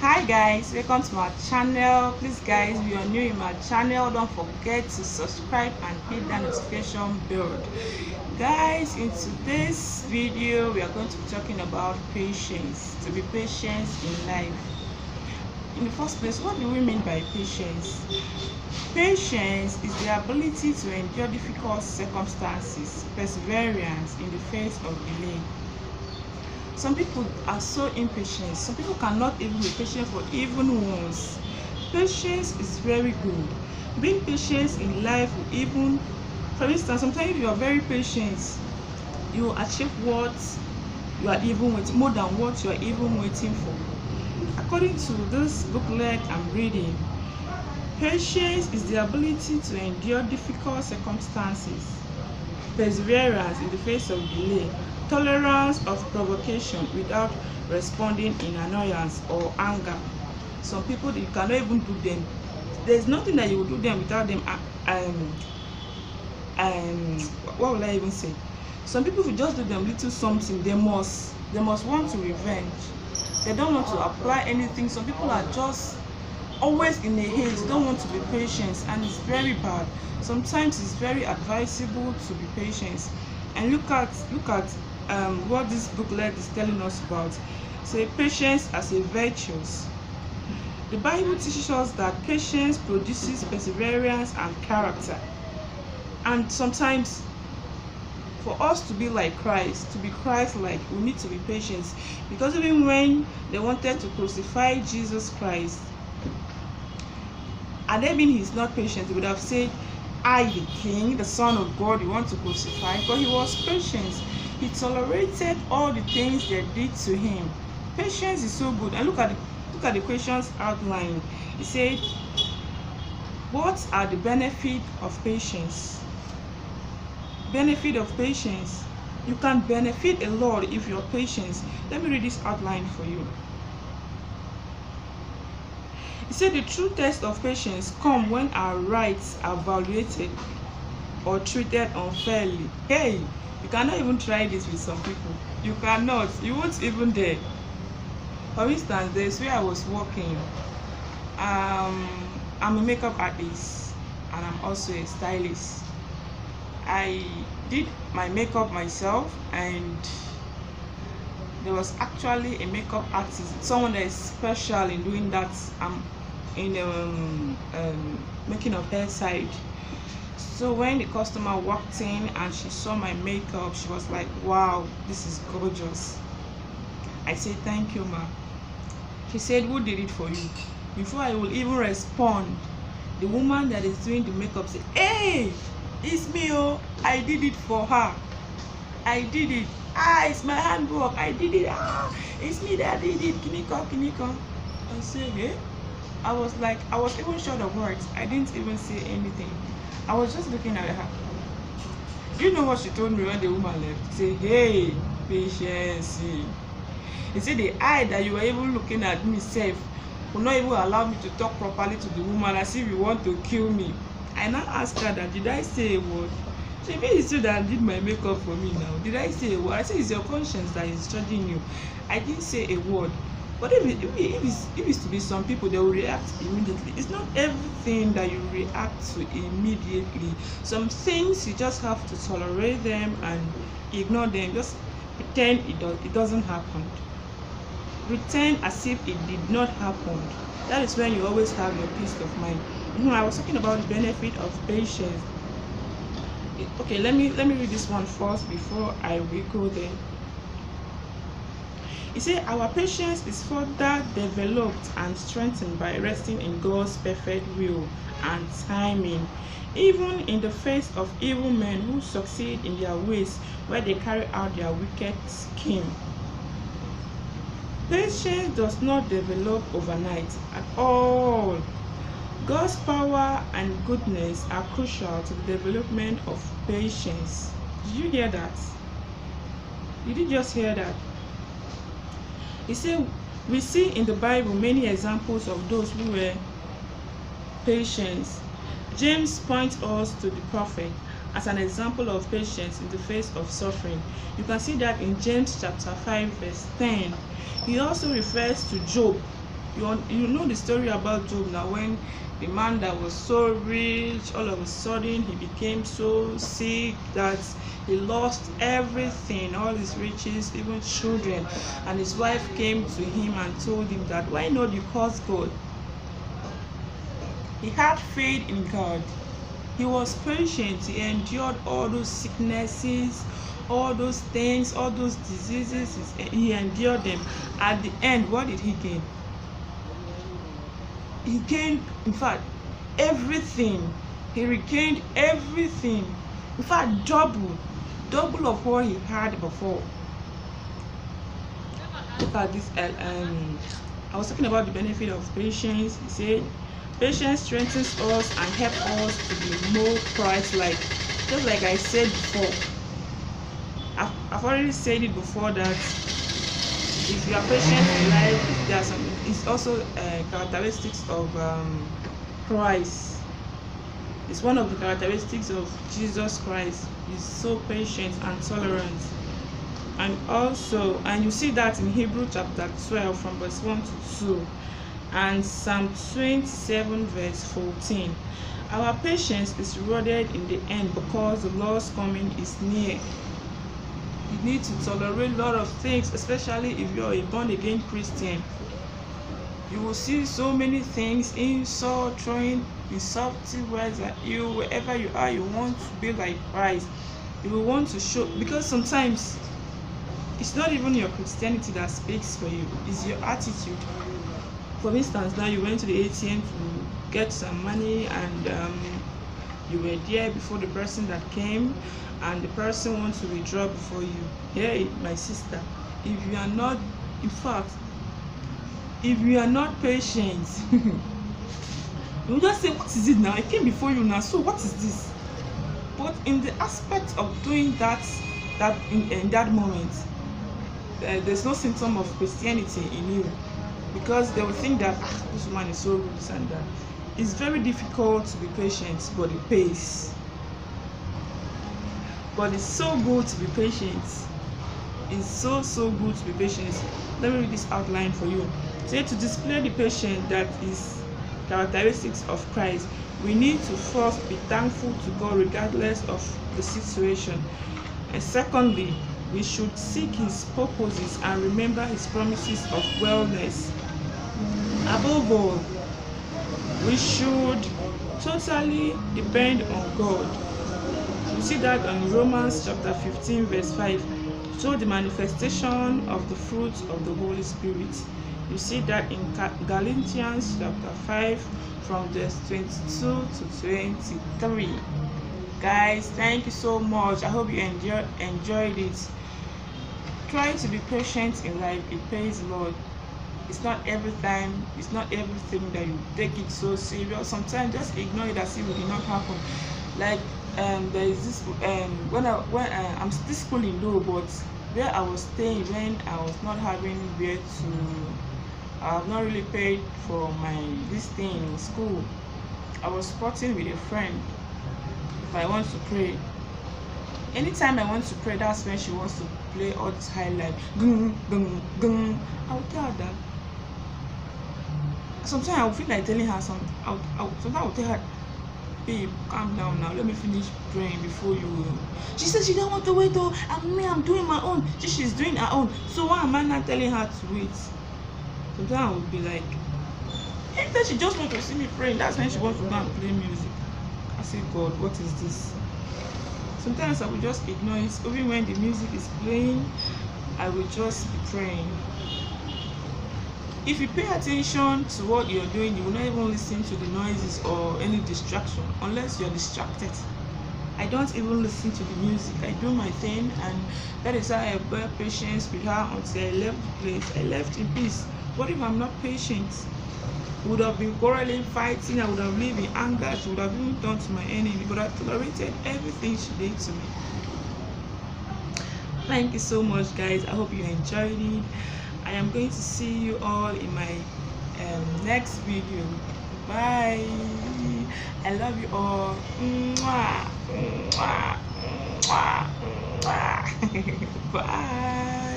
Hi guys, welcome to my channel. Please guys, if you are new in my channel, don't forget to subscribe and hit that notification bell. Guys, in today's video we are going to be talking about patience. To be patient in life. In the first place, what do we mean by patience? Patience is the ability to endure difficult circumstances, perseverance in the face of delay. Some people are so impatient. Some people cannot even be patient for even once. Patience is very good. Being patient in life will even, for instance, sometimes if you are very patient, you will achieve what you are even waiting, more than what you are even waiting for. According to this booklet I'm reading, patience is the ability to endure difficult circumstances, perseverance in the face of delay, tolerance of provocation without responding in annoyance or anger. Some people, you cannot even do them. There's nothing that you will do them without them. What will I even say? Some people, if you just do them little something, they must want to revenge. They don't want to apply anything. Some people are just always in a haste, don't want to be patient, and it's very bad. Sometimes it's very advisable to be patient. And look at what this booklet is telling us about. Say patience as a virtue. The Bible teaches us that patience produces perseverance and character. And sometimes for us to be like Christ, to be Christ-like, we need to be patient. Because even when they wanted to crucify Jesus Christ, and then he's not patient, he would have said, I, the King, the Son of God, you want to crucify? But he was patient. He tolerated all the things they did to him. Patience is so good. And look at the questions outlined. He said, what are the benefits of patience? Benefit of patience. You can benefit a lot if you're patient. Let me read this outline for you. He said the true test of patience comes when our rights are violated or treated unfairly. Hey, you cannot even try this with some people. You cannot. You won't even dare. For instance, there's where I was working. I'm a makeup artist and I'm also a stylist. I did my makeup myself, and there was actually a makeup artist, someone that is special in doing that. In making of hair side. So when the customer walked in and she saw my makeup, she was like, wow, this is gorgeous. I said, thank you, ma. She said, who did it for you? Before I will even respond, the woman that is doing the makeup said, hey, it's me, oh, I did it for her. I did it. It's my handwork. I did it. It's me that did it. Kiniko. I said, hey. I was even short of words. I didn't even say anything. I was just looking at her. Do you know what she told me when the woman left? She said, hey, patience. He said the eye that you were even looking at me safe will not even allow me to talk properly to the woman as if you want to kill me. I now asked her that, did I say a word? She mean it's you that did my makeup for me now. Did I say a word? I said it's your conscience that is judging you. I didn't say a word. But if it's to be some people, they will react immediately. It's not everything that you react to immediately. Some things you just have to tolerate them and ignore them. Just pretend it doesn't happen. Pretend as if it did not happen. That is when you always have your peace of mind. I was talking about the benefit of patience. Okay, let me read this one first before I will go there. He said, our patience is further developed and strengthened by resting in God's perfect will and timing, even in the face of evil men who succeed in their ways where they carry out their wicked scheme. Patience does not develop overnight at all. God's power and goodness are crucial to the development of patience. Did you hear that? Did you just hear that? He said, we see in the Bible many examples of those who were patient. James points us to the prophet as an example of patience in the face of suffering. You can see that in James chapter 5 verse 10. He also refers to Job You know the story about Job now, when the man that was so rich, all of a sudden he became so sick that he lost everything, all his riches, even children. And his wife came to him and told him that, why not you curse God? He had faith in God. He was patient. He endured all those sicknesses, all those things, all those diseases. He endured them. At the end, what did he gain? He gained, in fact, everything. He regained everything. In fact, double of what he had before. Look at this. I was talking about the benefit of patience. He said, patience strengthens us and helps us to be more Christ-like. Just like I said before, I've already said it before that if you are patient in life, there are some. It's also characteristics of Christ. It's one of the characteristics of Jesus Christ. He's so patient and tolerant. And also, and you see that in Hebrew chapter 12 from verse 1 to 2 and Psalm 27 verse 14. Our patience is rewarded in the end because the Lord's coming is near. You need to tolerate a lot of things, especially if you're a born-again Christian. You will see so many things, insult, throwing insulting words at you. Wherever you are, you want to be like Christ. You will want to show, because sometimes it's not even your Christianity that speaks for you, it's your attitude. For instance, now you went to the ATM to get some money, and you were there before the person that came, and the person wants to withdraw before you. Hey, my sister, if you are not, in fact, if you are not patient, you just say, what is it now? I came before you now, so what is this? But in the aspect of doing that in that moment, there's no symptom of Christianity in you, because they will think that this woman is so rude and that. It's very difficult to be patient, but it pays. But it's so good to be patient. It's so good to be patient. Let me read this outline for you. Say, to display the patience that is characteristics of Christ, we need to first be thankful to God regardless of the situation. And secondly, we should seek his purposes and remember his promises of wellness. Above all, we should totally depend on God. You see that in Romans chapter 15 verse 5. So the manifestation of the fruit of the Holy Spirit. You see that in Galatians chapter 5 from verse 22 to 23. Guys, thank you so much. I hope you enjoyed it. Try to be patient in life. It pays a lot. It's not every time, it's not everything that you take it so serious. Sometimes just ignore it as if it did not happen. Like there is this when I'm still schooling though, but where I was staying when I was not having where to, I have not really paid for this thing in school. I was sporting with a friend. If I want to pray, anytime I want to pray, that's when she wants to play all this highlight. Gung, gung, gung. I will tell her that. Sometimes I will feel like telling her something. Sometimes I will tell her, babe, calm down now. Let me finish praying before you. She said she don't want to wait. Oh, I'm doing my own. She's doing her own. So why am I not telling her to wait? Sometimes I would be like, anytime she just wants to see me praying, that's when she wants to go and play music. I say, God, what is this? Sometimes I will just ignore it. Even when the music is playing, I will just be praying. If you pay attention to what you're doing, you will not even listen to the noises or any distraction unless you're distracted. I don't even listen to the music. I do my thing, and that is how I bear patience with her until I left the place. I left in peace. What if I'm not patient? I would have been quarreling, fighting. I would have lived in anger. She would have even done to my enemy, but I tolerated everything she did to me. Thank you so much, guys. I hope you enjoyed it. I am going to see you all in my next video. Bye. I love you all. Mwah, mwah, mwah, mwah. Bye.